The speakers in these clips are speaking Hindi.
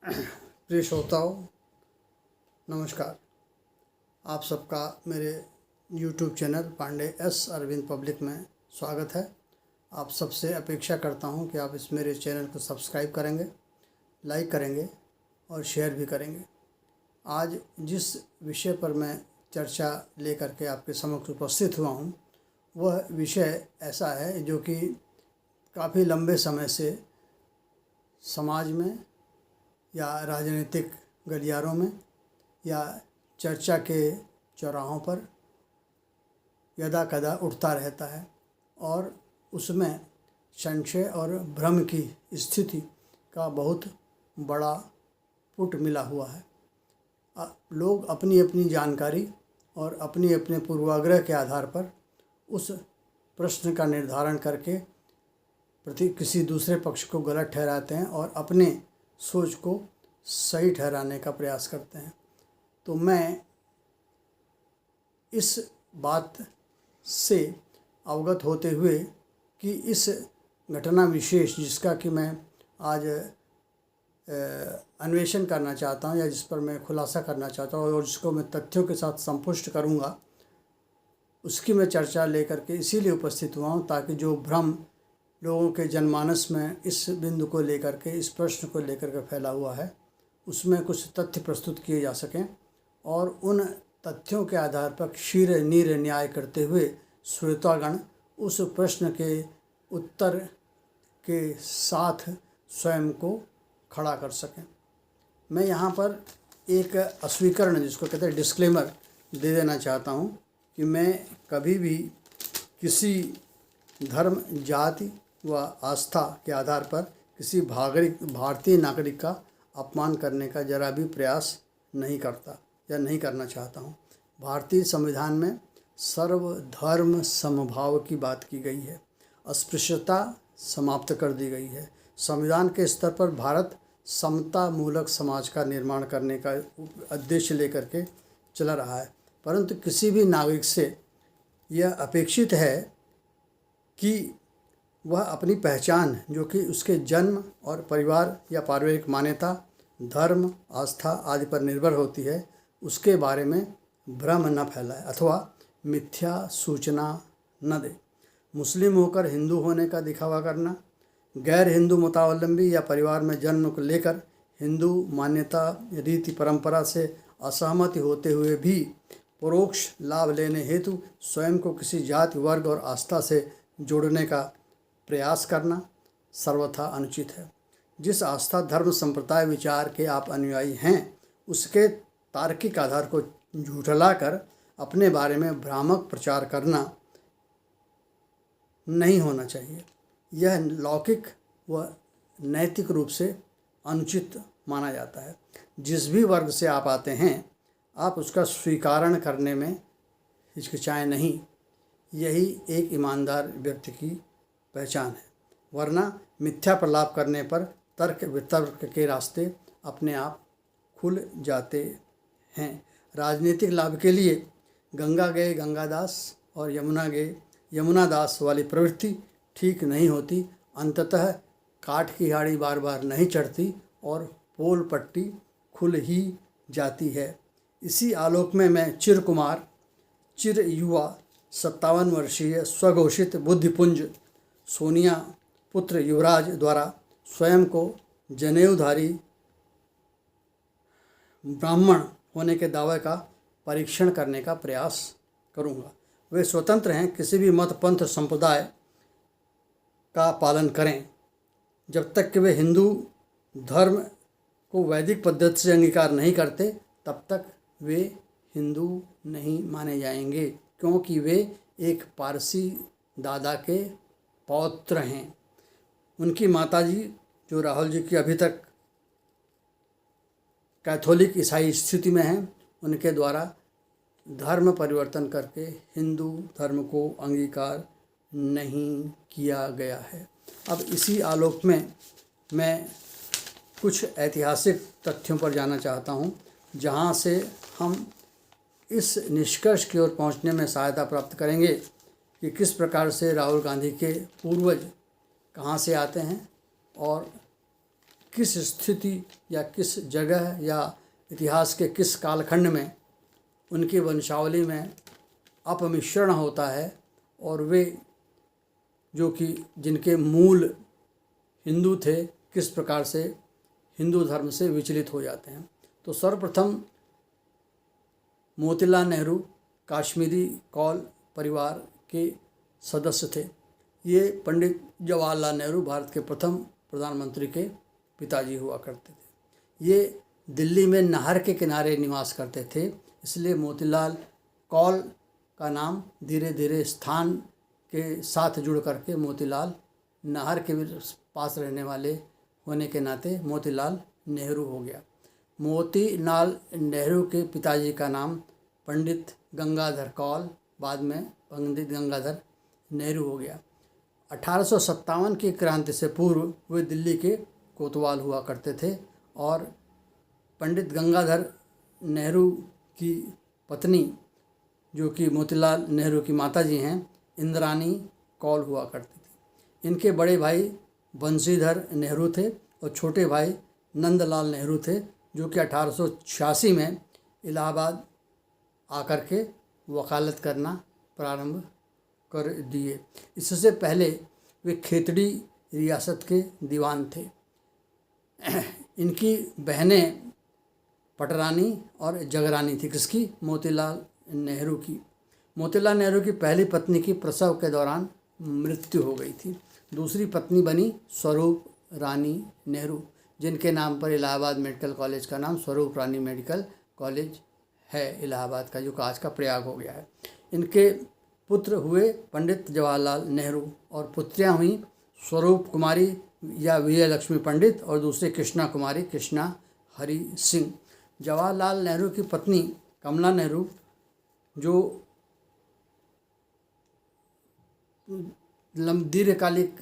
प्रिय श्रोताओं, नमस्कार। आप सबका मेरे YouTube channel Pandey S Arvind public में स्वागत है। आप सबसे अपेक्षा करता हूं कि आप इस मेरे चैनल को सब्सक्राइब करेंगे, लाइक करेंगे और शेयर भी करेंगे। आज जिस विषय पर मैं चर्चा लेकर के आपके समक्ष उपस्थित हुआ हूं, वह विषय ऐसा है जो कि काफ़ी लंबे समय से समाज में या राजनीतिक गलियारों में या चर्चा के चौराहों पर यदा कदा उठता रहता है और उसमें संशय और भ्रम की स्थिति का बहुत बड़ा पुट मिला हुआ है। लोग अपनी अपनी जानकारी और अपने अपने पूर्वाग्रह के आधार पर उस प्रश्न का निर्धारण करके किसी दूसरे पक्ष को गलत ठहराते हैं और अपने सोच को सही ठहराने का प्रयास करते हैं। तो मैं इस बात से अवगत होते हुए कि इस घटना विशेष जिसका कि मैं आज अन्वेषण करना चाहता हूं या जिस पर मैं खुलासा करना चाहता हूं और जिसको मैं तथ्यों के साथ संपुष्ट करूंगा, उसकी मैं चर्चा लेकर के इसीलिए उपस्थित हुआ हूं ताकि जो भ्रम लोगों के जनमानस में इस बिंदु को लेकर के, इस प्रश्न को लेकर के फैला हुआ है, उसमें कुछ तथ्य प्रस्तुत किए जा सकें और उन तथ्यों के आधार पर क्षीर नीर न्याय करते हुए श्रोतागण उस प्रश्न के उत्तर के साथ स्वयं को खड़ा कर सकें। मैं यहाँ पर एक अस्वीकरण, जिसको कहते हैं डिस्क्लेमर, दे देना चाहता हूँ कि मैं कभी भी किसी धर्म, जाति व आस्था के आधार पर किसी भारतीय नागरिक का अपमान करने का जरा भी प्रयास नहीं करता या नहीं करना चाहता हूँ। भारतीय संविधान में सर्वधर्म समभाव की बात की गई है, अस्पृश्यता समाप्त कर दी गई है। संविधान के स्तर पर भारत समता मूलक समाज का निर्माण करने का उद्देश्य लेकर के चला रहा है, परंतु किसी भी नागरिक से यह अपेक्षित है कि वह अपनी पहचान, जो कि उसके जन्म और परिवार या पारिवारिक मान्यता, धर्म, आस्था आदि पर निर्भर होती है, उसके बारे में भ्रम न फैलाए अथवा मिथ्या सूचना न दे। मुस्लिम होकर हिंदू होने का दिखावा करना, गैर हिंदू मतावलंबी या परिवार में जन्म को लेकर हिंदू मान्यता, रीति परंपरा से असहमति होते हुए भी परोक्ष लाभ लेने हेतु स्वयं को किसी जाति, वर्ग और आस्था से जोड़ने का प्रयास करना सर्वथा अनुचित है। जिस आस्था, धर्म, संप्रदाय, विचार के आप अनुयायी हैं, उसके तार्किक आधार को झुठलाकर अपने बारे में भ्रामक प्रचार करना नहीं होना चाहिए। यह लौकिक व नैतिक रूप से अनुचित माना जाता है। जिस भी वर्ग से आप आते हैं, आप उसका स्वीकारण करने में हिचकिचाएं नहीं। यही एक ईमानदार व्यक्ति की पहचान है, वरना मिथ्या प्रलाप करने पर तर्क वितर्क के रास्ते अपने आप खुल जाते हैं। राजनीतिक लाभ के लिए गंगा गए गंगादास और यमुना गए यमुनादास वाली प्रवृत्ति ठीक नहीं होती। अंततः काठ की हाड़ी बार बार नहीं चढ़ती और पोल पट्टी खुल ही जाती है। इसी आलोक में मैं चिर कुमार, चिर युवा, 57 वर्षीय स्वघोषित बुद्धिपुंज सोनिया पुत्र युवराज द्वारा स्वयं को जनेऊधारी ब्राह्मण होने के दावे का परीक्षण करने का प्रयास करूंगा। वे स्वतंत्र हैं, किसी भी मत, पंथ, संप्रदाय का पालन करें। जब तक कि वे हिंदू धर्म को वैदिक पद्धति से अंगीकार नहीं करते, तब तक वे हिंदू नहीं माने जाएंगे, क्योंकि वे एक पारसी दादा के पौत्र हैं। उनकी माताजी, जो राहुल जी की अभी तक कैथोलिक ईसाई स्थिति में हैं, उनके द्वारा धर्म परिवर्तन करके हिंदू धर्म को अंगीकार नहीं किया गया है। अब इसी आलोक में मैं कुछ ऐतिहासिक तथ्यों पर जाना चाहता हूँ, जहाँ से हम इस निष्कर्ष की ओर पहुँचने में सहायता प्राप्त करेंगे कि किस प्रकार से राहुल गांधी के पूर्वज कहाँ से आते हैं और किस स्थिति या किस जगह या इतिहास के किस कालखंड में उनकी वंशावली में अपमिश्रण होता है और वे जो कि जिनके मूल हिंदू थे किस प्रकार से हिंदू धर्म से विचलित हो जाते हैं। तो सर्वप्रथम मोतीलाल नेहरू कश्मीरी कौल परिवार के सदस्य थे। ये पंडित जवाहरलाल नेहरू भारत के प्रथम प्रधानमंत्री के पिताजी हुआ करते थे। ये दिल्ली में नहर के किनारे निवास करते थे, इसलिए मोतीलाल कौल का नाम धीरे धीरे स्थान के साथ जुड़ करके मोतीलाल नहर के पास रहने वाले होने के नाते मोतीलाल नेहरू हो गया। मोतीलाल नेहरू के पिताजी का नाम पंडित गंगाधर कौल, बाद में पंडित गंगाधर नेहरू हो गया। 1857 की क्रांति से पूर्व वे दिल्ली के कोतवाल हुआ करते थे और पंडित गंगाधर नेहरू की पत्नी जो कि मोतीलाल नेहरू की माताजी हैं, इंद्रानी कौल हुआ करती थी। इनके बड़े भाई बंशीधर नेहरू थे और छोटे भाई नंदलाल नेहरू थे, जो कि 1886 में इलाहाबाद आकर के वकालत करना प्रारंभ कर दिए। इससे पहले वे खेतड़ी रियासत के दीवान थे। इनकी बहनें पटरानी और जगरानी थी। किसकी? मोतीलाल नेहरू की। मोतीलाल नेहरू की पहली पत्नी की प्रसव के दौरान मृत्यु हो गई थी। दूसरी पत्नी बनी स्वरूप रानी नेहरू, जिनके नाम पर इलाहाबाद मेडिकल कॉलेज का नाम स्वरूप रानी मेडिकल कॉलेज है इलाहाबाद का, जो आज का प्रयाग हो गया है। इनके पुत्र हुए पंडित जवाहरलाल नेहरू और पुत्रियां हुई स्वरूप कुमारी या विजय लक्ष्मी पंडित और दूसरी कृष्णा कुमारी कृष्णा हरि सिंह। जवाहरलाल नेहरू की पत्नी कमला नेहरू जो दीर्घकालिक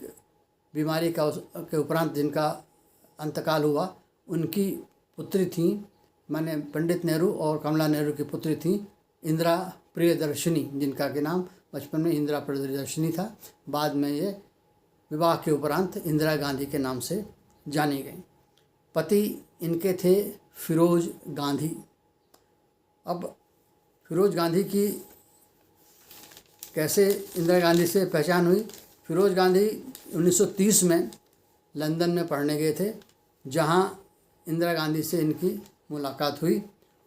बीमारी के उपरांत जिनका अंतकाल हुआ, उनकी पुत्री थी, माने पंडित नेहरू और कमला नेहरू की पुत्री थी इंदिरा प्रियदर्शिनी, जिनका के नाम बचपन में इंदिरा प्रियदर्शिनी था। बाद में ये विवाह के उपरांत इंदिरा गांधी के नाम से जानी गई। पति इनके थे फिरोज गांधी। अब फिरोज गांधी की कैसे इंदिरा गांधी से पहचान हुई? फिरोज गांधी 1930 में लंदन में पढ़ने गए थे, जहां इंदिरा गांधी से इनकी मुलाकात हुई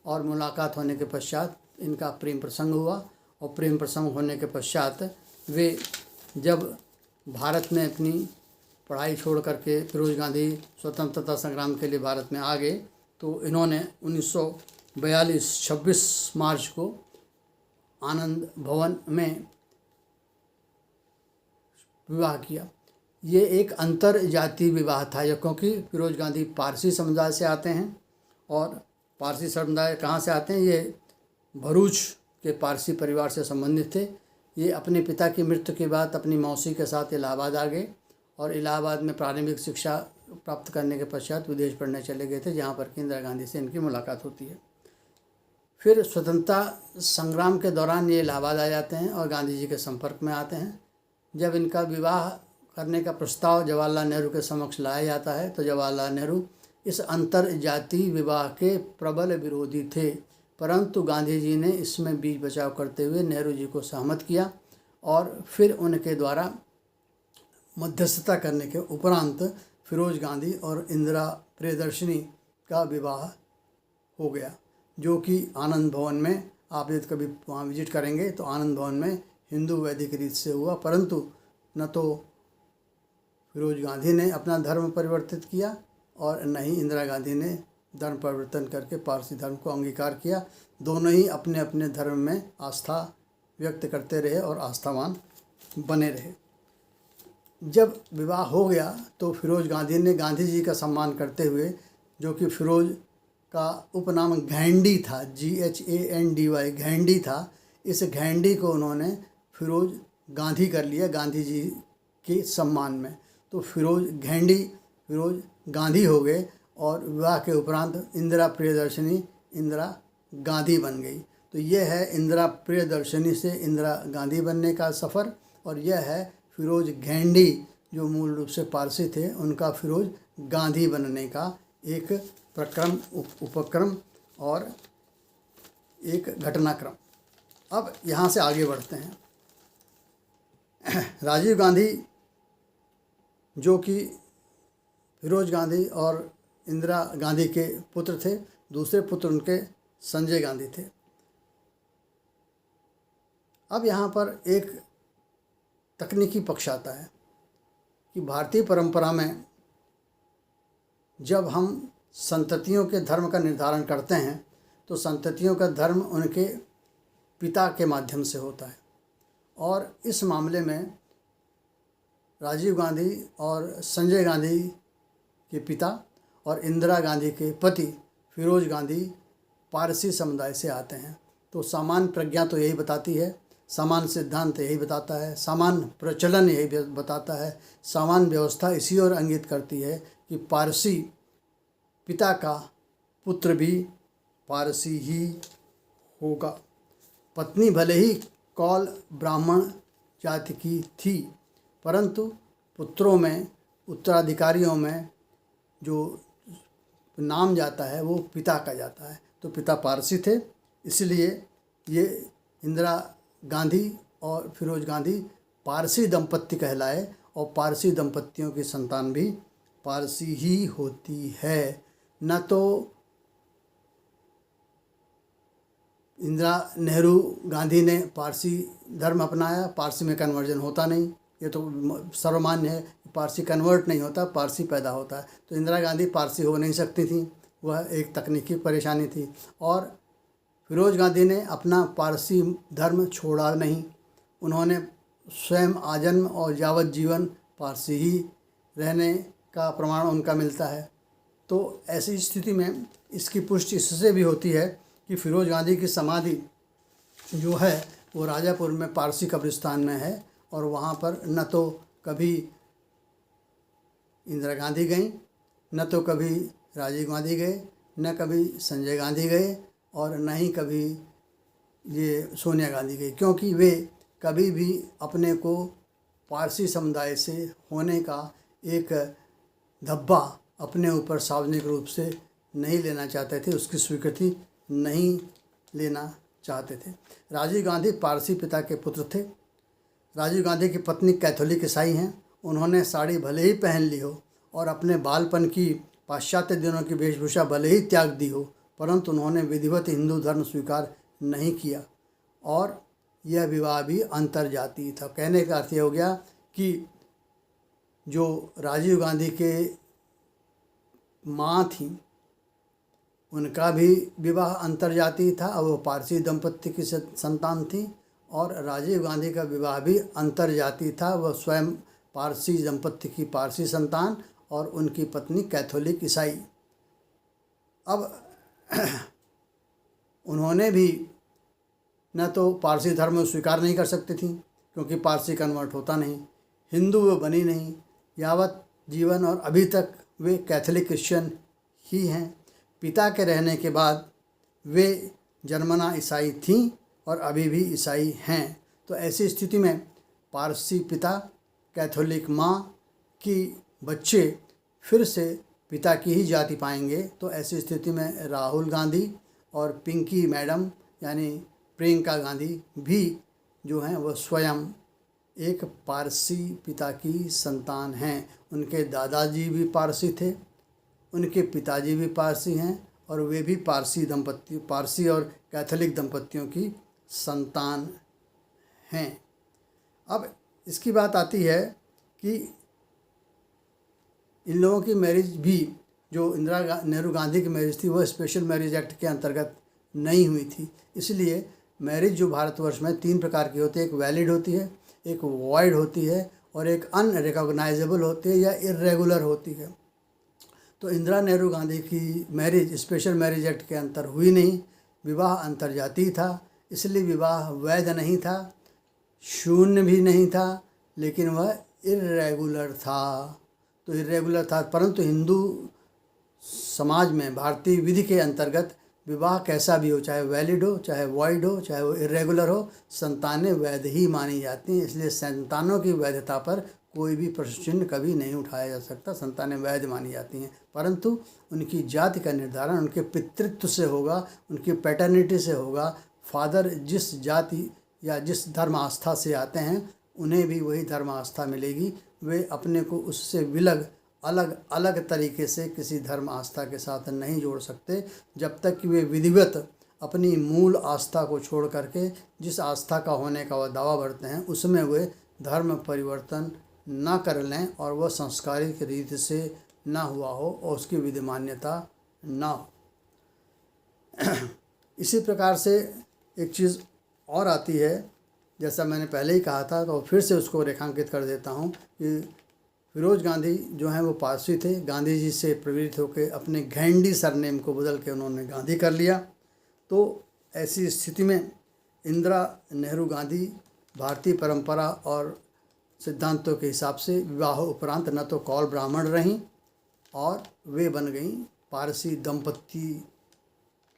और मुलाकात होने के पश्चात इनका प्रेम प्रसंग हुआ और प्रेम प्रसंग होने के पश्चात वे जब भारत में अपनी पढ़ाई छोड़ करके फिरोज गांधी स्वतंत्रता संग्राम के लिए भारत में आ गए, तो इन्होंने 1942 26 मार्च को आनंद भवन में विवाह किया। ये एक अंतर जातीय विवाह था, क्योंकि फिरोज गांधी पारसी समुदाय से आते हैं और पारसी समुदाय कहाँ से आते हैं? ये भरूच के पारसी परिवार से संबंधित थे। ये अपने पिता की मृत्यु के बाद अपनी मौसी के साथ इलाहाबाद आ गए और इलाहाबाद में प्रारंभिक शिक्षा प्राप्त करने के पश्चात विदेश पढ़ने चले गए थे, जहाँ पर कि इंदिरा गांधी से इनकी मुलाकात होती है। फिर स्वतंत्रता संग्राम के दौरान ये इलाहाबाद आ जाते हैं और गांधी जी के संपर्क में आते हैं। जब इनका विवाह करने का प्रस्ताव जवाहरलाल नेहरू के समक्ष लाया जाता है, तो जवाहरलाल नेहरू इस अंतर जातीय विवाह के प्रबल विरोधी थे, परंतु गांधी जी ने इसमें बीच बचाव करते हुए नेहरू जी को सहमत किया और फिर उनके द्वारा मध्यस्थता करने के उपरांत फिरोज गांधी और इंदिरा प्रियदर्शिनी का विवाह हो गया, जो कि आनंद भवन में, आप यदि कभी वहाँ विजिट करेंगे तो आनंद भवन में हिंदू वैदिक रीत से हुआ, परंतु न तो फिरोज गांधी ने अपना धर्म परिवर्तित किया और न ही इंदिरा गांधी ने धर्म परिवर्तन करके पारसी धर्म को अंगीकार किया। दोनों ही अपने अपने धर्म में आस्था व्यक्त करते रहे और आस्थावान बने रहे। जब विवाह हो गया तो फिरोज गांधी ने गांधी जी का सम्मान करते हुए, जो कि फिरोज का उपनाम घैंडी था, GHANDY घैंडी था, इस घैंडी को उन्होंने फिरोज गांधी कर लिया गांधी जी के सम्मान में। तो फिरोज घैंडी फिरोज गांधी हो गए और विवाह के उपरांत इंदिरा प्रियदर्शिनी इंदिरा गांधी बन गई। तो यह है इंदिरा प्रियदर्शिनी से इंदिरा गांधी बनने का सफ़र, और यह है फिरोज घैंडी जो मूल रूप से पारसी थे, उनका फिरोज गांधी बनने का एक प्रक्रम, उपक्रम और एक घटनाक्रम। अब यहाँ से आगे बढ़ते हैं। राजीव गांधी जो कि फिरोज गांधी और इंदिरा गांधी के पुत्र थे, दूसरे पुत्र उनके संजय गांधी थे। अब यहाँ पर एक तकनीकी पक्ष आता है कि भारतीय परंपरा में जब हम संततियों के धर्म का निर्धारण करते हैं तो संततियों का धर्म उनके पिता के माध्यम से होता है, और इस मामले में राजीव गांधी और संजय गांधी के पिता और इंदिरा गांधी के पति फिरोज गांधी पारसी समुदाय से आते हैं। तो सामान्य प्रज्ञा तो यही बताती है, सामान्य सिद्धांत यही बताता है, सामान्य प्रचलन यही बताता है, सामान्य व्यवस्था इसी ओर इंगित करती है कि पारसी पिता का पुत्र भी पारसी ही होगा। पत्नी भले ही कौल ब्राह्मण जाति की थी, परंतु पुत्रों में, उत्तराधिकारियों में जो नाम जाता है वो पिता का जाता है। तो पिता पारसी थे, इसलिए ये इंदिरा गांधी और फिरोज गांधी पारसी दंपत्ति कहलाए, और पारसी दंपत्तियों की संतान भी पारसी ही होती है। न तो इंदिरा नेहरू गांधी ने पारसी धर्म अपनाया, पारसी में कन्वर्जन होता नहीं, ये तो सर्वमान्य है, पारसी कन्वर्ट नहीं होता, पारसी पैदा होता है। तो इंदिरा गांधी पारसी हो नहीं सकती थी, वह एक तकनीकी परेशानी थी। और फिरोज गांधी ने अपना पारसी धर्म छोड़ा नहीं, उन्होंने स्वयं आजन्म और यावत जीवन पारसी ही रहने का प्रमाण उनका मिलता है। तो ऐसी स्थिति में इसकी पुष्टि इससे भी होती है कि फिरोज गांधी की समाधि जो है वो राजापुर में पारसी कब्रिस्तान में है, और वहाँ पर न तो कभी इंदिरा गांधी गई, न तो कभी राजीव गांधी गए, न कभी संजय गांधी गए, और न ही कभी ये सोनिया गांधी गई, क्योंकि वे कभी भी अपने को पारसी समुदाय से होने का एक धब्बा अपने ऊपर सार्वजनिक रूप से नहीं लेना चाहते थे, उसकी स्वीकृति नहीं लेना चाहते थे। राजीव गांधी पारसी पिता के पुत्र थे। राजीव गांधी की पत्नी कैथोलिक ईसाई हैं। उन्होंने साड़ी भले ही पहन ली हो और अपने बालपन की पाश्चात्य दिनों की वेशभूषा भले ही त्याग दी हो, परंतु उन्होंने विधिवत हिंदू धर्म स्वीकार नहीं किया, और यह विवाह भी अंतर्जातीय था। कहने का अर्थ ये हो गया कि जो राजीव गांधी के माँ थी उनका भी विवाह अंतर्जातीय था, और वो पारसी दंपत्ति की संतान थी, और राजीव गांधी का विवाह भी अंतर्जातीय था, वह स्वयं पारसी दंपत्ति की पारसी संतान और उनकी पत्नी कैथोलिक ईसाई। अब उन्होंने भी न तो पारसी धर्म स्वीकार नहीं कर सकती थी क्योंकि पारसी कन्वर्ट होता नहीं, हिंदू वो बनी नहीं, यावत जीवन और अभी तक वे कैथोलिक क्रिश्चियन ही हैं। पिता के रहने के बाद वे जर्मना ईसाई थीं और अभी भी ईसाई हैं। तो ऐसी स्थिति में पारसी पिता, कैथोलिक माँ की बच्चे फिर से पिता की ही जाति पाएंगे। तो ऐसी स्थिति में राहुल गांधी और पिंकी मैडम यानी प्रियंका गांधी भी जो हैं वह स्वयं एक पारसी पिता की संतान हैं। उनके दादाजी भी पारसी थे, उनके पिताजी भी पारसी हैं, और वे भी पारसी और कैथोलिक दंपत्तियों की संतान हैं। अब इसकी बात आती है कि इन लोगों की मैरिज भी, जो इंदिरा नेहरू गांधी की मैरिज थी, वह स्पेशल मैरिज एक्ट के अंतर्गत नहीं हुई थी। इसलिए मैरिज जो भारतवर्ष में 3 प्रकार की होती है, एक वैलिड होती है, एक वॉइड होती है, और एक अनरिकॉग्नाइजेबल होती है या इर्रेगुलर होती है। तो इंदिरा नेहरू गांधी की मैरिज स्पेशल मैरिज एक्ट के अंतर हुई नहीं, विवाह अंतर्जातीय था, इसलिए विवाह वैध नहीं था, शून्य भी नहीं था, लेकिन वह इर्रेगुलर था। तो इर्रेगुलर था, परंतु हिंदू समाज में भारतीय विधि के अंतर्गत विवाह कैसा भी हो, चाहे वैलिड हो, चाहे वॉइड हो, चाहे वो इर्रेगुलर हो, संतानें वैध ही मानी जाती हैं। इसलिए संतानों की वैधता पर कोई भी प्रश्न चिन्ह कभी नहीं उठाया जा सकता। संतानें वैध मानी जाती हैं, परंतु उनकी जाति का निर्धारण उनके पितृत्व से होगा, उनकी पैटर्निटी से होगा। फादर जिस जाति या जिस धर्म आस्था से आते हैं उन्हें भी वही धर्म आस्था मिलेगी। वे अपने को उससे विलग अलग अलग तरीके से किसी धर्म आस्था के साथ नहीं जोड़ सकते, जब तक कि वे विधिवत अपनी मूल आस्था को छोड़ करके जिस आस्था का होने का वह दावा भरते हैं उसमें वे धर्म परिवर्तन ना कर लें और वह संस्कारिक रीति से ना हुआ हो और उसकी विधिमान्यता ना हो। इसी प्रकार से एक चीज़ और आती है, जैसा मैंने पहले ही कहा था तो फिर से उसको रेखांकित कर देता हूँ कि फिरोज गांधी जो हैं वो पारसी थे। गांधी जी से प्रेरित होकर अपने घैंडी सरनेम को बदल के उन्होंने गांधी कर लिया। तो ऐसी स्थिति में इंदिरा नेहरू गांधी भारतीय परंपरा और सिद्धांतों के हिसाब से विवाह उपरांत न तो कौल ब्राह्मण रहीं और वे बन गईं पारसी दाम्पत्य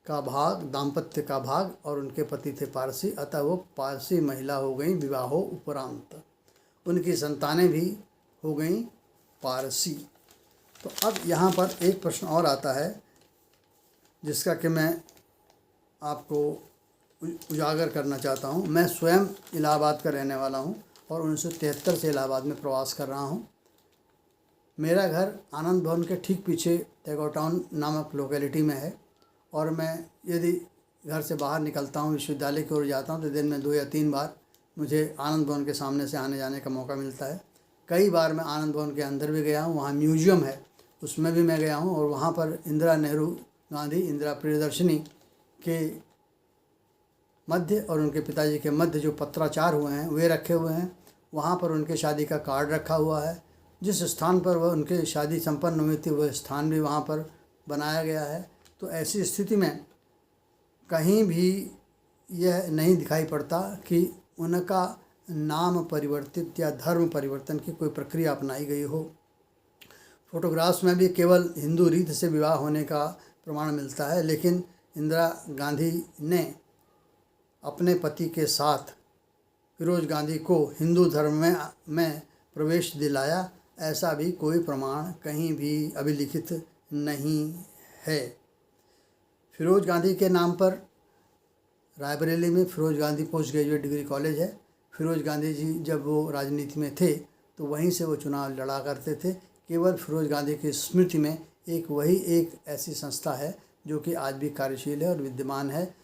का भाग और उनके पति थे पारसी, अतः वो पारसी महिला हो गई विवाहों उपरांत। उनकी संतानें भी हो गई पारसी। तो अब यहाँ पर एक प्रश्न और आता है जिसका कि मैं आपको उजागर करना चाहता हूँ। मैं स्वयं इलाहाबाद का रहने वाला हूँ और 1973 से इलाहाबाद में प्रवास कर रहा हूँ। मेरा घर आनंद भवन के ठीक पीछे टैगोर टाउन नामक लोकेलिटी में है और मैं यदि घर से बाहर निकलता हूँ, विश्वविद्यालय की ओर जाता हूँ तो दिन में 2 या 3 बार मुझे आनंद भवन के सामने से आने जाने का मौका मिलता है। कई बार मैं आनंद भवन के अंदर भी गया हूँ, वहाँ म्यूजियम है उसमें भी मैं गया हूँ और वहाँ पर इंदिरा नेहरू गांधी इंदिरा प्रियदर्शिनी के मध्य और उनके पिताजी के मध्य जो पत्राचार हुए हैं वे रखे हुए हैं। वहाँ पर उनके शादी का कार्ड रखा हुआ है। जिस स्थान पर वह उनके शादी संपन्न हुई थी वह स्थान भी वहाँ पर बनाया गया है। तो ऐसी स्थिति में कहीं भी यह नहीं दिखाई पड़ता कि उनका नाम परिवर्तित या धर्म परिवर्तन की कोई प्रक्रिया अपनाई गई हो। फोटोग्राफ्स में भी केवल हिंदू रीत से विवाह होने का प्रमाण मिलता है, लेकिन इंदिरा गांधी ने अपने पति के साथ फिरोज गांधी को हिंदू धर्म में प्रवेश दिलाया, ऐसा भी कोई प्रमाण कहीं भी अभिलिखित नहीं है। फिरोज गांधी के नाम पर रायबरेली में Firoz Gandhi post graduate degree college है। फिरोज गांधी जी जब वो राजनीति में थे तो वहीं से वो चुनाव लड़ा करते थे। केवल फिरोज गांधी की स्मृति में वही एक ऐसी संस्था है जो कि आज भी कार्यशील है और विद्यमान है।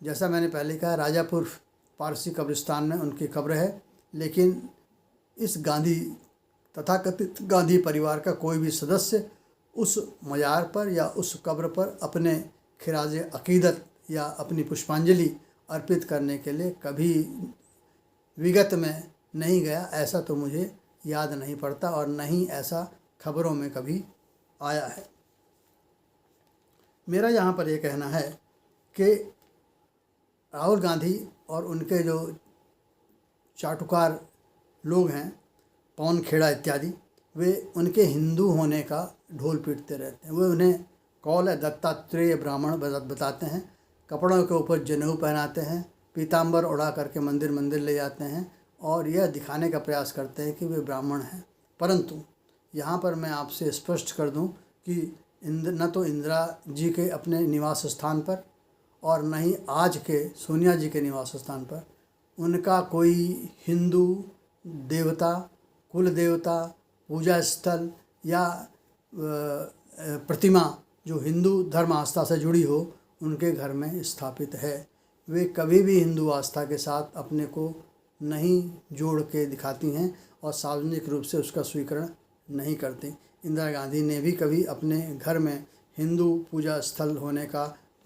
जैसा मैंने पहले कहा, राजापुर पारसी कब्रिस्तान में उनकी कब्र है, लेकिन इस गांधी तथाकथित गांधी परिवार का कोई भी सदस्य उस मज़ार पर या उस कब्र पर अपने खिराज अकीदत या अपनी पुष्पांजलि अर्पित करने के लिए कभी विगत में नहीं गया, ऐसा तो मुझे याद नहीं पड़ता और नहीं ऐसा खबरों में कभी आया है। मेरा यहाँ पर ये कहना है कि राहुल गांधी और उनके जो चाटुकार लोग हैं, पवन खेड़ा इत्यादि, वे उनके हिंदू होने का ढोल पीटते रहते हैं। वे उन्हें कौल दत्तात्रेय ब्राह्मण बताते हैं, कपड़ों के ऊपर जनेऊ पहनाते हैं, पीताम्बर उड़ा करके मंदिर मंदिर ले जाते हैं और यह दिखाने का प्रयास करते हैं कि वे ब्राह्मण हैं। परंतु यहाँ पर मैं आपसे स्पष्ट कर दूं कि न तो इंदिरा जी के अपने निवास स्थान पर और न ही आज के सोनिया जी के निवास स्थान पर उनका कोई हिंदू देवता, कुल देवता, पूजा स्थल या प्रतिमा जो हिंदू धर्म आस्था से जुड़ी हो उनके घर में स्थापित है। वे कभी भी हिंदू आस्था के साथ अपने को नहीं जोड़ के दिखाती हैं और सार्वजनिक रूप से उसका स्वीकरण नहीं करती। इंदिरा गांधी ने भी कभी अपने घर में हिंदू पूजा स्थल होने का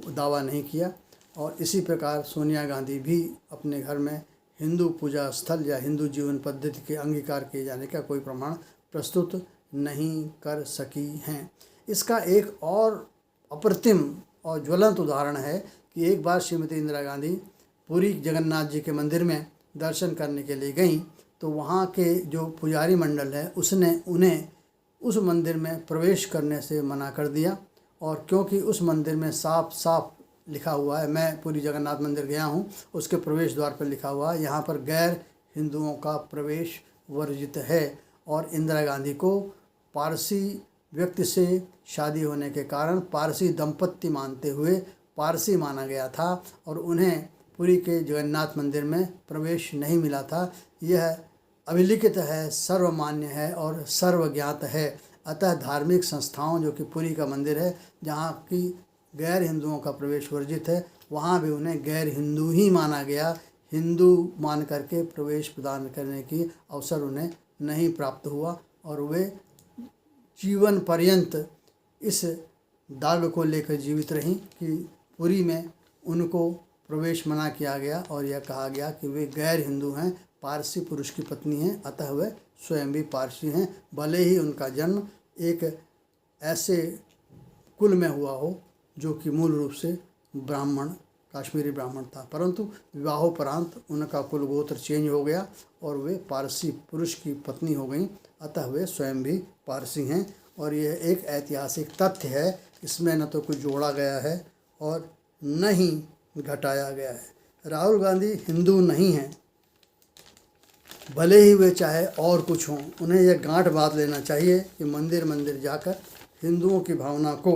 दावा नहीं किया और इसी प्रकार सोनिया गांधी भी अपने घर में हिंदू पूजा स्थल या हिंदू जीवन पद्धति के अंगीकार किए जाने का कोई प्रमाण प्रस्तुत नहीं कर सकी हैं। इसका एक और अप्रतिम और ज्वलंत उदाहरण है कि एक बार श्रीमती इंदिरा गांधी पुरी जगन्नाथ जी के मंदिर में दर्शन करने के लिए गईं तो वहाँ के जो पुजारी मंडल है उसने उन्हें उस मंदिर में प्रवेश करने से मना कर दिया। और क्योंकि उस मंदिर में साफ साफ लिखा हुआ है, मैं पुरी जगन्नाथ मंदिर गया हूँ, उसके प्रवेश द्वार पर लिखा हुआ है यहाँ पर गैर हिंदुओं का प्रवेश वर्जित है और इंदिरा गांधी को पारसी व्यक्ति से शादी होने के कारण पारसी दंपत्ति मानते हुए पारसी माना गया था और उन्हें पुरी के जगन्नाथ मंदिर में प्रवेश नहीं मिला था। यह अभिलिखित है, सर्वमान्य है और सर्वज्ञात है। अतः धार्मिक संस्थाओं, जो कि पुरी का मंदिर है जहाँ की गैर हिंदुओं का प्रवेश वर्जित है, वहाँ भी उन्हें गैर हिंदू ही माना गया। हिंदू मान करके प्रवेश प्रदान करने की अवसर उन्हें नहीं प्राप्त हुआ और वे जीवन पर्यंत इस दाग को लेकर जीवित रहीं कि पुरी में उनको प्रवेश मना किया गया और यह कहा गया कि वे गैर हिंदू हैं, पारसी पुरुष की पत्नी हैं, अतः वे स्वयं भी पारसी हैं। भले ही उनका जन्म एक ऐसे कुल में हुआ हो जो कि मूल रूप से ब्राह्मण, काश्मीरी ब्राह्मण था, परंतु विवाहोपरांत उनका कुल गोत्र चेंज हो गया और वे पारसी पुरुष की पत्नी हो गईं, अतः वे स्वयं भी पारसी हैं। और यह एक ऐतिहासिक तथ्य है, इसमें न तो कुछ जोड़ा गया है और न ही घटाया गया है। राहुल गांधी हिंदू नहीं हैं, भले ही वे चाहे और कुछ हों। उन्हें यह गांठ बांध लेना चाहिए कि मंदिर मंदिर जाकर हिंदुओं की भावना को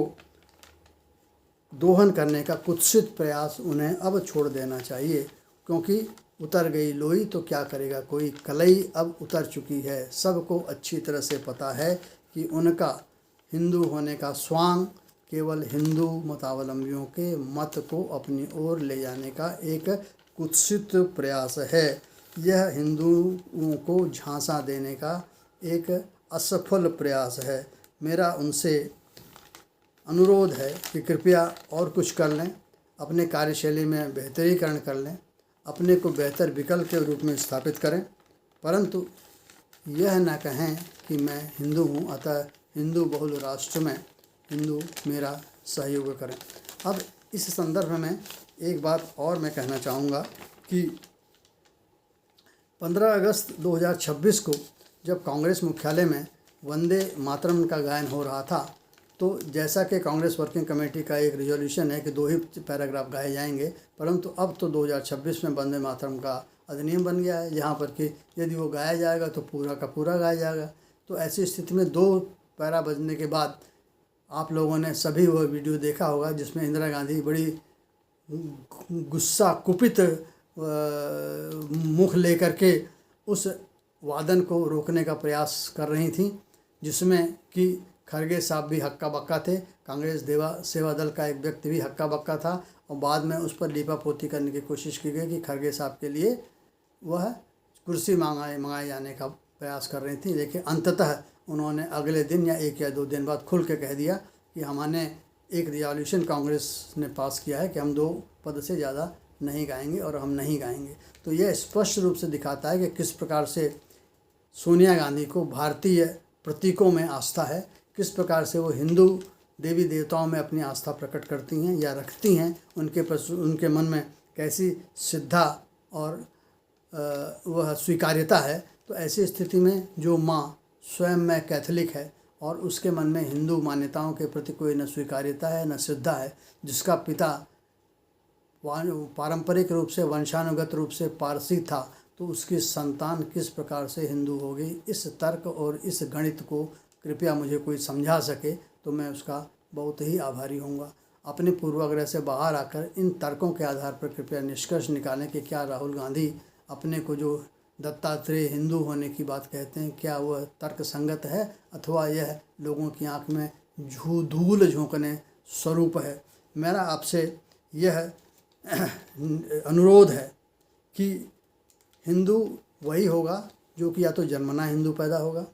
दोहन करने का कुत्सित प्रयास उन्हें अब छोड़ देना चाहिए, क्योंकि उतर गई लोई तो क्या करेगा कोई, कलई अब उतर चुकी है। सबको अच्छी तरह से पता है कि उनका हिंदू होने का स्वांग केवल हिंदू मतावलंबियों के मत को अपनी ओर ले जाने का एक कुत्सित प्रयास है। यह हिंदुओं को झांसा देने का एक असफल प्रयास है। मेरा उनसे अनुरोध है कि कृपया और कुछ कर लें, अपने कार्यशैली में बेहतरीकरण कर लें, अपने को बेहतर विकल्प के रूप में स्थापित करें, परंतु यह न कहें कि मैं हिंदू हूँ, अतः हिंदू बहुल राष्ट्र में हिंदू मेरा सहयोग करें। अब इस संदर्भ में एक बात और मैं कहना चाहूँगा कि 15 अगस्त 2026 को जब कांग्रेस मुख्यालय में वंदे मातरम का गायन हो रहा था, तो जैसा कि कांग्रेस वर्किंग कमेटी का एक रिजोल्यूशन है कि 2 ही पैराग्राफ गाए जाएंगे, परंतु अब तो 2026 में वंदे मातरम का अधिनियम बन गया है, जहाँ पर कि यदि वो गाया जाएगा तो पूरा का पूरा गाया जाएगा। तो ऐसी स्थिति में 2 पैरा बजने के बाद आप लोगों ने सभी वो वीडियो देखा होगा जिसमें इंदिरा गांधी बड़ी गुस्सा कुपित मुख लेकर के उस वादन को रोकने का प्रयास कर रही थी, जिसमें कि खरगे साहब भी हक्का बक्का थे, कांग्रेस सेवा दल का एक व्यक्ति भी हक्का बक्का था और बाद में उस पर लीपापोती करने की कोशिश की गई कि खरगे साहब के लिए वह कुर्सी मंगाए जाने का प्रयास कर रही थी। लेकिन अंततः उन्होंने अगले दिन या 1 या 2 दिन बाद खुल के कह दिया कि हमने एक रिजोल्यूशन कांग्रेस ने पास किया है कि हम 2 पद से ज़्यादा नहीं गाएंगे और हम नहीं गाएंगे। तो यह स्पष्ट रूप से दिखाता है कि किस प्रकार से सोनिया गांधी को भारतीय प्रतीकों में आस्था है, किस प्रकार से वो हिंदू देवी देवताओं में अपनी आस्था प्रकट करती हैं या रखती हैं, उनके मन में कैसी श्रद्धा और वह स्वीकार्यता है। तो ऐसी स्थिति में जो माँ स्वयं में कैथोलिक है और उसके मन में हिंदू मान्यताओं के प्रति कोई न स्वीकार्यता है न श्रद्धा है, जिसका पिता पारंपरिक रूप से वंशानुगत रूप से पारसी था, तो उसकी संतान किस प्रकार से हिंदू होगी। इस तर्क और इस गणित को कृपया मुझे कोई समझा सके तो मैं उसका बहुत ही आभारी होऊंगा। अपने पूर्वाग्रह से बाहर आकर इन तर्कों के आधार पर कृपया निष्कर्ष निकालें कि क्या राहुल गांधी अपने को जो दत्तात्रेय हिंदू होने की बात कहते हैं, क्या वह तर्क संगत है अथवा यह लोगों की आंख में धूल झोंकने स्वरूप है। मेरा आपसे यह अनुरोध है कि हिंदू वही होगा जो कि या तो जन्मना हिंदू पैदा होगा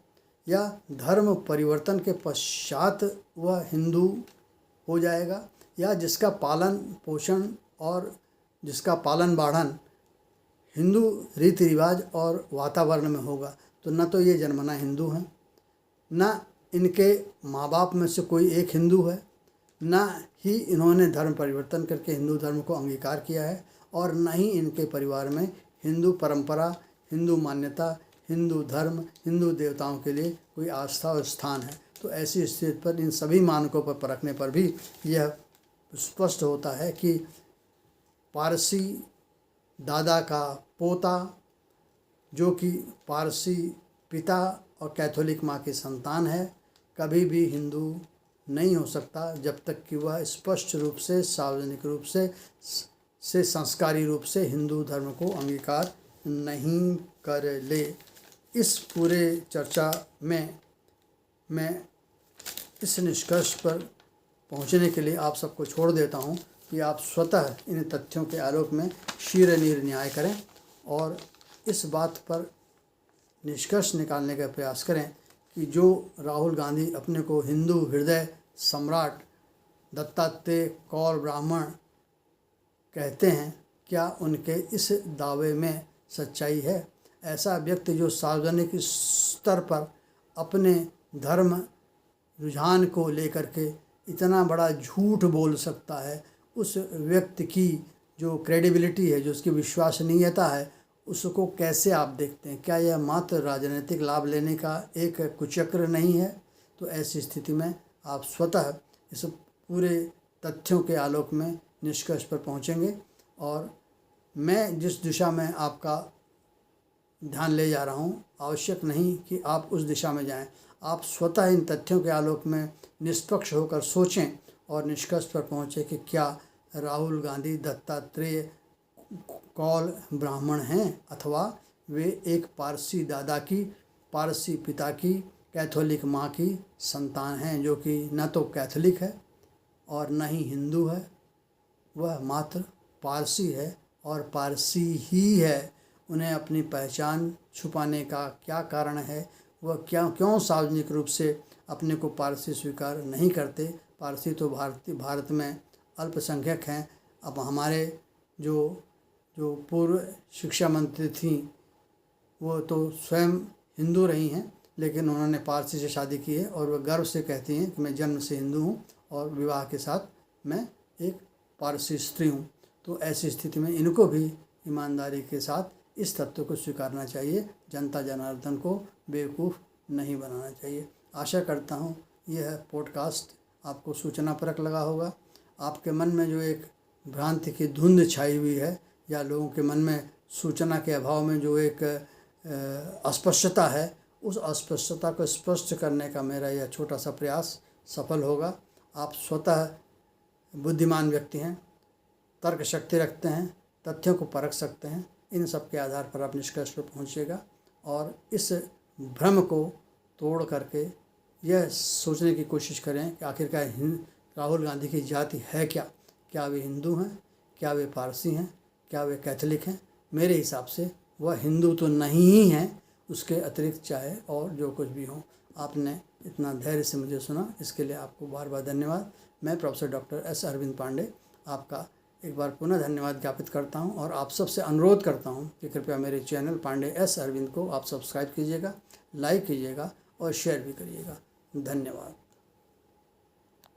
या धर्म परिवर्तन के पश्चात वह हिंदू हो जाएगा, या जिसका पालन पोषण और जिसका पालन बाढ़न हिंदू रीति रिवाज और वातावरण में होगा। तो न तो ये जन्मना हिंदू हैं, न इनके माँ बाप में से कोई एक हिंदू है, न ही इन्होंने धर्म परिवर्तन करके हिंदू धर्म को अंगीकार किया है, और न ही इनके परिवार में हिंदू परंपरा, हिंदू मान्यता, हिंदू धर्म, हिंदू देवताओं के लिए कोई आस्था और स्थान है। तो ऐसी स्थिति पर इन सभी मानकों पर परखने पर भी यह स्पष्ट होता है कि पारसी दादा का पोता, जो कि पारसी पिता और कैथोलिक माँ की संतान है, कभी भी हिंदू नहीं हो सकता जब तक कि वह स्पष्ट रूप से, सार्वजनिक रूप से संस्कारी रूप से हिंदू धर्म को अंगीकार नहीं कर ले। इस पूरे चर्चा में मैं इस निष्कर्ष पर पहुंचने के लिए आप सबको छोड़ देता हूं कि आप स्वतः इन तथ्यों के आलोक में शीघ्र निर्णय करें और इस बात पर निष्कर्ष निकालने का प्रयास करें कि जो राहुल गांधी अपने को हिंदू हृदय सम्राट दत्तात्रेय कौल ब्राह्मण कहते हैं, क्या उनके इस दावे में सच्चाई है? ऐसा व्यक्ति जो सार्वजनिक स्तर पर अपने धर्म रुझान को लेकर के इतना बड़ा झूठ बोल सकता है, उस व्यक्ति की जो क्रेडिबिलिटी है, जो उसकी विश्वसनीयता है, उसको कैसे आप देखते हैं? क्या यह मात्र राजनीतिक लाभ लेने का एक कुचक्र नहीं है? तो ऐसी स्थिति में आप स्वतः इस पूरे तथ्यों के आलोक में निष्कर्ष पर पहुंचेंगे और मैं जिस दिशा में आपका ध्यान ले जा रहा हूं, आवश्यक नहीं कि आप उस दिशा में जाएं। आप स्वतः इन तथ्यों के आलोक में निष्पक्ष होकर सोचें और निष्कर्ष पर पहुंचे कि क्या राहुल गांधी दत्तात्रेय कौल ब्राह्मण हैं अथवा वे एक पारसी दादा की, पारसी पिता की, कैथोलिक माँ की संतान हैं, जो कि न तो कैथोलिक है और न ही हिंदू है, वह मात्र पारसी है और पारसी ही है। उन्हें अपनी पहचान छुपाने का क्या कारण है? वह क्यों सार्वजनिक रूप से अपने को पारसी स्वीकार नहीं करते? पारसी तो भारत में अल्पसंख्यक हैं। अब हमारे जो पूर्व शिक्षा मंत्री थीं, वो तो स्वयं हिंदू रही हैं, लेकिन उन्होंने पारसी से शादी की है और वह गर्व से कहती हैं कि मैं जन्म से हिंदू हूँ और विवाह के साथ मैं एक पारसी स्त्री हूँ। तो ऐसी स्थिति में इनको भी ईमानदारी के साथ इस तथ्य को स्वीकारना चाहिए, जनता जनार्दन को बेवकूफ़ नहीं बनाना चाहिए। आशा करता हूँ यह पॉडकास्ट आपको सूचनापरक लगा होगा। आपके मन में जो एक भ्रांति की धुंध छाई हुई है या लोगों के मन में सूचना के अभाव में जो एक अस्पष्टता है, उस अस्पष्टता को स्पष्ट करने का मेरा यह छोटा सा प्रयास सफल होगा। आप स्वतः बुद्धिमान व्यक्ति हैं, तर्क शक्ति रखते हैं, तथ्यों को परख सकते हैं। इन सब के आधार पर आप निष्कर्ष पर पहुंचिएगा और इस भ्रम को तोड़ करके यह सोचने की कोशिश करें कि आखिरकार राहुल गांधी की जाति है क्या? क्या वे हिंदू हैं? क्या वे पारसी हैं? क्या वे कैथोलिक हैं? मेरे हिसाब से वह हिंदू तो नहीं ही हैं, उसके अतिरिक्त चाहे और जो कुछ भी हो। आपने इतना धैर्य से मुझे सुना, इसके लिए आपको बार बार धन्यवाद। मैं professor doctor S Arvind Pandey आपका एक बार पुनः धन्यवाद ज्ञापित करता हूं और आप सबसे अनुरोध करता हूं कि कृपया मेरे चैनल पांडे एस अरविंद को आप सब्सक्राइब कीजिएगा, लाइक कीजिएगा और शेयर भी करिएगा। धन्यवाद।